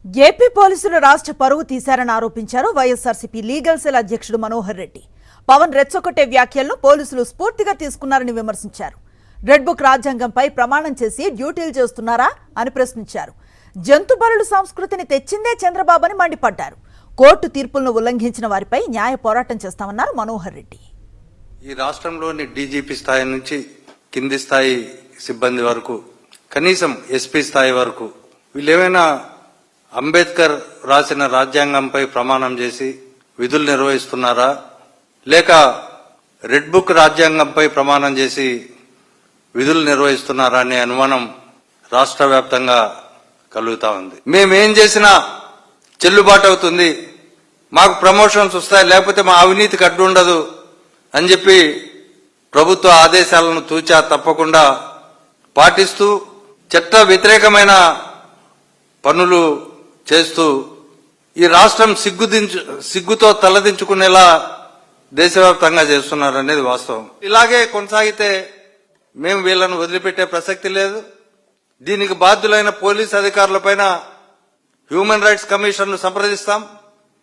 AP పోలీసులు రాష్ట్ర పరువు తీశారని ఆరోపించారు వైఎస్ఆర్సీపీ లీగల్ సెల్ అధ్యక్షుడు మనోహర్ రెడ్డి. పవన్ రెచ్చగొట్టే వ్యాఖ్యలను పోలీసులు స్ఫూర్తిగా తీసుకున్నారని విమర్శించారు. రెడ్ బుక్ రాజ్యాంగంపై ప్రమాణం చేసి డ్యూటీలు చేస్తున్నారా అని ప్రశ్నించారు. జంతు బలుల సంస్కృతిని తెచ్చిందే చంద్రబాబు అని మండిపడ్డారు. కోర్టు తీర్పులను ఉల్లంఘించిన వారిపై న్యాయ పోరాటం చేస్తామన్నారు మనోహర్ రెడ్డి. ఈ రాష్ట్రంలోని డీజీపీ స్థాయి నుంచి కింది స్థాయి సిబ్బంది వరకు, కనీసం ఎస్పీ స్థాయి వరకు వీళ్ళేమైనా అంబేద్కర్ రాసిన రాజ్యాంగంపై ప్రమాణం చేసి విధులు నిర్వహిస్తున్నారా, లేక రెడ్ బుక్ రాజ్యాంగంపై ప్రమాణం చేసి విధులు నిర్వహిస్తున్నారా అనే అనుమానం రాష్ట్ర వ్యాప్తంగా కలుగుతా ఉంది. మేమేం చేసినా చెల్లుబాటు అవుతుంది, మాకు ప్రమోషన్స్ వస్తాయి, లేకపోతే మా అవినీతికి అడ్డు ఉండదు అని చెప్పి ప్రభుత్వ ఆదేశాలను తూచా తప్పకుండా పాటిస్తూ చట్ట వ్యతిరేకమైన పనులు చేస్తూ ఈ రాష్ట్రం సిగ్గుతో తలదించుకునేలా దేశవ్యాప్తంగా చేస్తున్నారనేది వాస్తవం. ఇలాగే కొనసాగితే మేము వీళ్లను వదిలిపెట్టే ప్రసక్తి లేదు. దీనికి బాధ్యులైన పోలీస్ అధికారులపైన హ్యూమన్ రైట్స్ కమిషన్ ను సంప్రదిస్తాం.